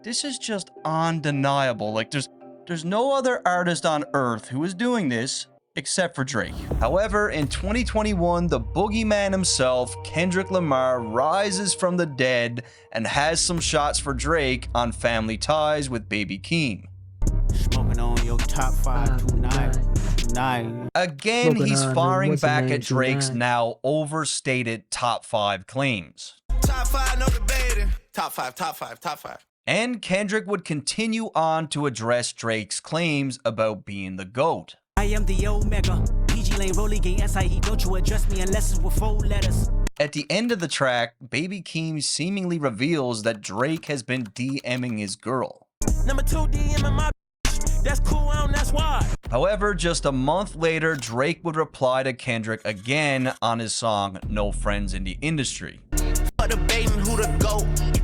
B: This is just undeniable. Like, there's no other artist on earth who is doing this except for Drake. However, in 2021, the boogeyman himself, Kendrick Lamar, rises from the dead and has some shots for Drake on Family Ties with Baby Keem.
C: Smoking on your top 5 tonight.
B: Again, he's firing back at Drake's now overstated top 5 claims.
X: Top 5, no debating. Top 5.
B: And Kendrick would continue on to address Drake's claims about being the GOAT.
C: I am the Omega. PG Lane Rolly Gang SIE. Don't you address me unless it's with 4 letters.
B: At the end of the track, Baby Keem seemingly reveals that Drake has been DMing his girl.
X: Number 2 DM in my that's cool, that's why.
B: However, just a month later, Drake would reply to Kendrick again on his song No Friends in the Industry.
X: Debating who to go.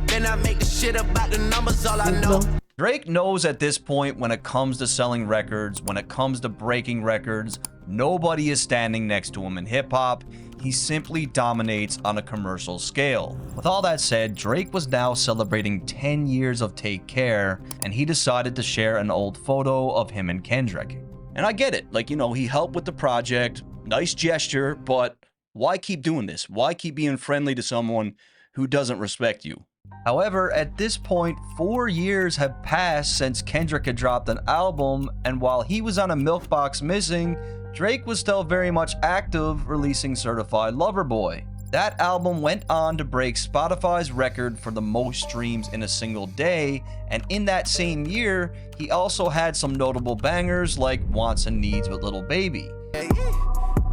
X: Then I make the shit about the numbers, all I know.
B: Drake knows at this point when it comes to selling records, when it comes to breaking records, nobody is standing next to him in hip-hop. He simply dominates on a commercial scale. With all that said, Drake was now celebrating 10 years of Take Care, and he decided to share an old photo of him and Kendrick. And I get it, like, you know, he helped with the project, nice gesture, but why keep doing this? Why keep being friendly to someone who doesn't respect you? However, at this point, 4 years have passed since Kendrick had dropped an album, and while he was on a Milk Box Missing, Drake was still very much active, releasing Certified Lover Boy. That album went on to break Spotify's record for the most streams in a single day, and in that same year, he also had some notable bangers like Wants and Needs with Lil Baby.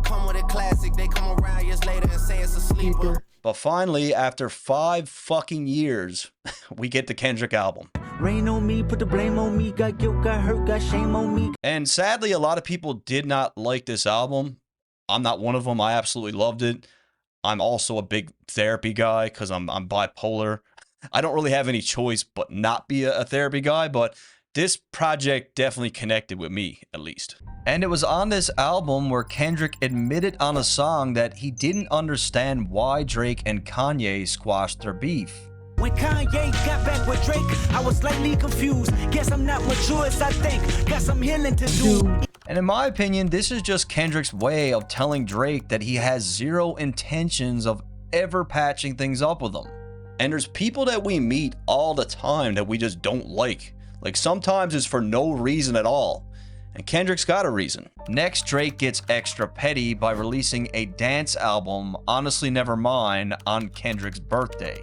X: Come with a classic, they come around years later and say it's a sleeper.
B: But finally, after 5 fucking years, we get the Kendrick album.
X: Rain on me, put the blame on me, got guilt, got hurt, got shame on me.
B: And sadly, a lot of people did not like this album. I'm not one of them. I absolutely loved it. I'm also a big therapy guy because I'm bipolar. I don't really have any choice but not be a therapy guy, but this project definitely connected with me, at least. And it was on this album where Kendrick admitted on a song that he didn't understand why Drake and Kanye squashed their beef.
X: When Kanye got back with Drake, I was slightly confused. Guess I'm not mature as I think. Got some healing to do.
B: And in my opinion, this is just Kendrick's way of telling Drake that he has zero intentions of ever patching things up with him. And there's people that we meet all the time that we just don't like. Like sometimes it's for no reason at all. And Kendrick's got a reason. Next, Drake gets extra petty by releasing a dance album, Honestly Nevermind, on Kendrick's birthday.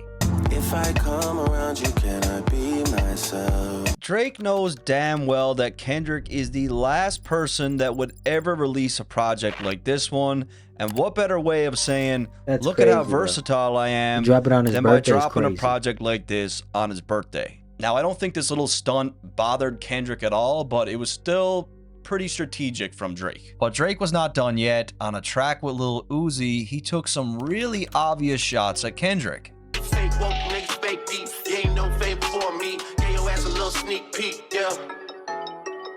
X: If I come around you, can I be myself?
B: Drake knows damn well that Kendrick is the last person that would ever release a project like this one, and what better way of saying, look at how versatile I am,
A: Drop it on his
B: than by
A: birthday is
B: dropping a
A: crazy.
B: project like this on his birthday. Now, I don't think this little stunt bothered Kendrick at all, but it was still pretty strategic from Drake. But Drake was not done yet. On a track with Lil Uzi, he took some really obvious shots at Kendrick.
X: Fake woke niggas, fake deep. You ain't no favor for me. Gave your ass a little sneak peek, yeah.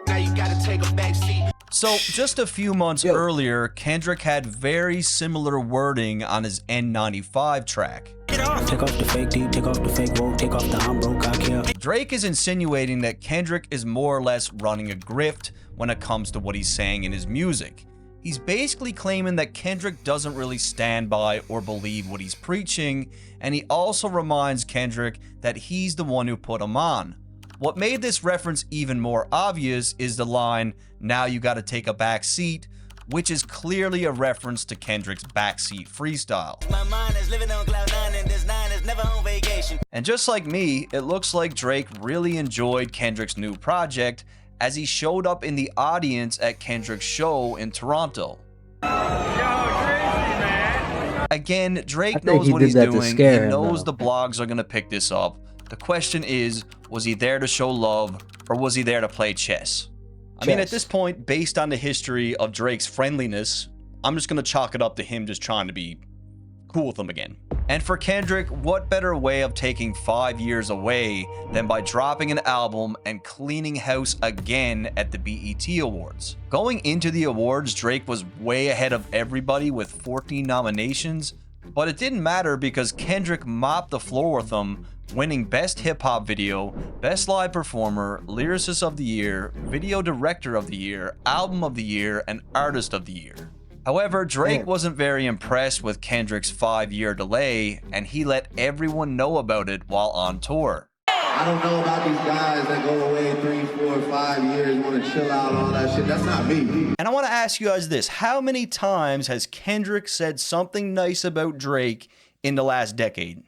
X: Now you gotta take a back seat.
B: So, just a few months earlier, Kendrick had very similar wording on his N95 track.
X: Take off the fake deep, take off the fake woke, take off the I'm broke, I care.
B: Drake is insinuating that Kendrick is more or less running a grift when it comes to what he's saying in his music. He's basically claiming that Kendrick doesn't really stand by or believe what he's preaching, and he also reminds Kendrick that he's the one who put him on. What made this reference even more obvious is the line, "Now you gotta take a back seat," which is clearly a reference to Kendrick's backseat freestyle.
X: My mind is living on cloud nine and this 9 is never on vacation.
B: And just like me, it looks like Drake really enjoyed Kendrick's new project as he showed up in the audience at Kendrick's show in Toronto. Again, Drake knows what he's doing. He knows the blogs are going to pick this up. The question is, was he there to show love or was he there to play chess? I mean, at this point, based on the history of Drake's friendliness, I'm just going to chalk it up to him just trying to be cool with him again. And for Kendrick, what better way of taking 5 years away than by dropping an album and cleaning house again at the BET Awards? Going into the awards, Drake was way ahead of everybody with 14 nominations, but it didn't matter because Kendrick mopped the floor with them, winning Best Hip Hop Video, Best Live Performer, Lyricist of the Year, Video Director of the Year, Album of the Year, and Artist of the Year. However, Drake wasn't very impressed with Kendrick's 5-year delay, and he let everyone know about it while on tour.
G: I don't know about these guys that go away 3, 4, 5 years, want to chill out, all that shit. That's not me.
B: And I want to ask you guys this. How many times has Kendrick said something nice about Drake in the last decade?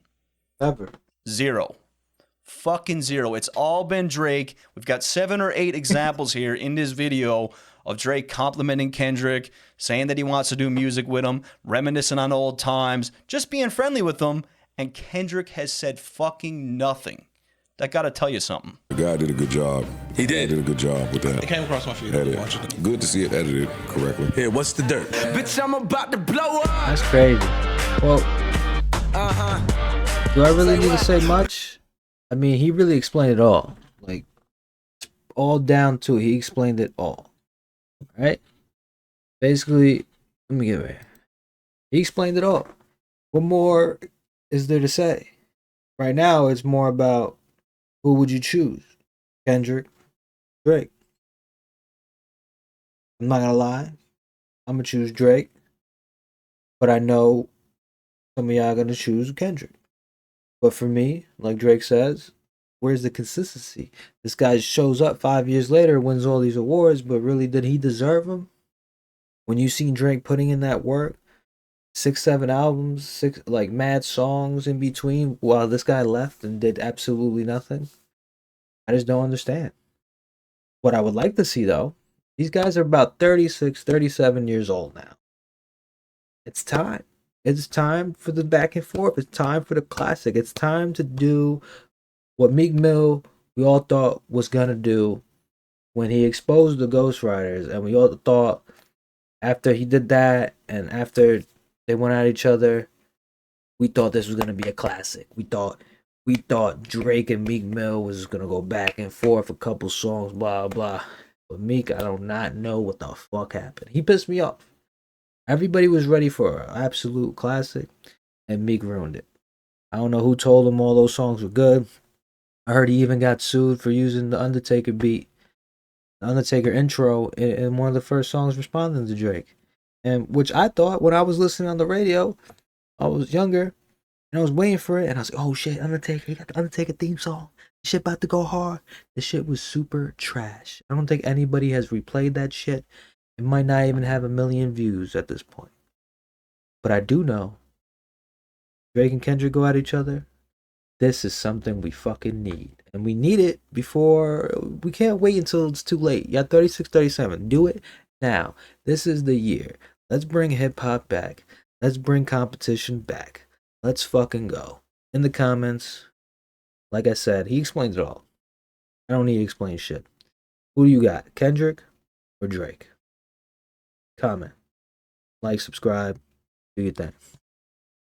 A: Never.
B: 0. Fucking 0. It's all been Drake. We've got 7 or 8 examples here in this video of Drake complimenting Kendrick, saying that he wants to do music with him, reminiscing on old times, just being friendly with him, and Kendrick has said fucking nothing. That gotta tell you something.
P: The guy did a good job. He did a good job with that.
R: It came across my feed.
P: Good to see it edited correctly.
R: Here, what's the dirt?
X: Bitch, I'm about to blow up.
A: That's crazy. Well, do I really need to say much? I mean, he really explained it all. Like, all down to it. He explained it all. Right? Basically, let me get it right. He explained it all. What more is there to say? Right now, it's more about who would you choose? Kendrick, Drake. I'm not gonna lie. I'm gonna choose Drake. But I know some of y'all gonna choose Kendrick. But for me, like Drake says, where's the consistency? This guy shows up 5 years later, wins all these awards, but really, did he deserve them? When you seen Drake putting in that work, 6, 7 albums, like mad songs in between, while this guy left and did absolutely nothing, I just don't understand. What I would like to see though, these guys are about 36, 37 years old now. It's time. It's time for the back and forth. It's time for the classic. It's time to do what Meek Mill we all thought was gonna do when he exposed the ghostwriters, and we all thought after he did that and after they went at each other, we thought this was gonna be a classic. We thought Drake and Meek Mill was gonna go back and forth a couple songs, blah blah. But Meek, I do not know what the fuck happened. He pissed me off. Everybody was ready for an absolute classic, and Meek ruined it. I don't know who told him all those songs were good. I heard he even got sued for using the Undertaker beat, the Undertaker intro in one of the first songs responding to Drake. And which I thought when I was listening on the radio, I was younger and I was waiting for it, and I was like, oh shit, Undertaker, he got the Undertaker theme song. This shit about to go hard. This shit was super trash. I don't think anybody has replayed that shit. It might not even have 1 million views at this point. But I do know Drake and Kendrick go at each other. This is something we fucking need. And we need it before, we can't wait until it's too late. You got 36, 37. Do it now. This is the year. Let's bring hip hop back. Let's bring competition back. Let's fucking go. In the comments, like I said, he explains it all. I don't need to explain shit. Who do you got? Kendrick or Drake? Comment. Like, subscribe. Do your thing.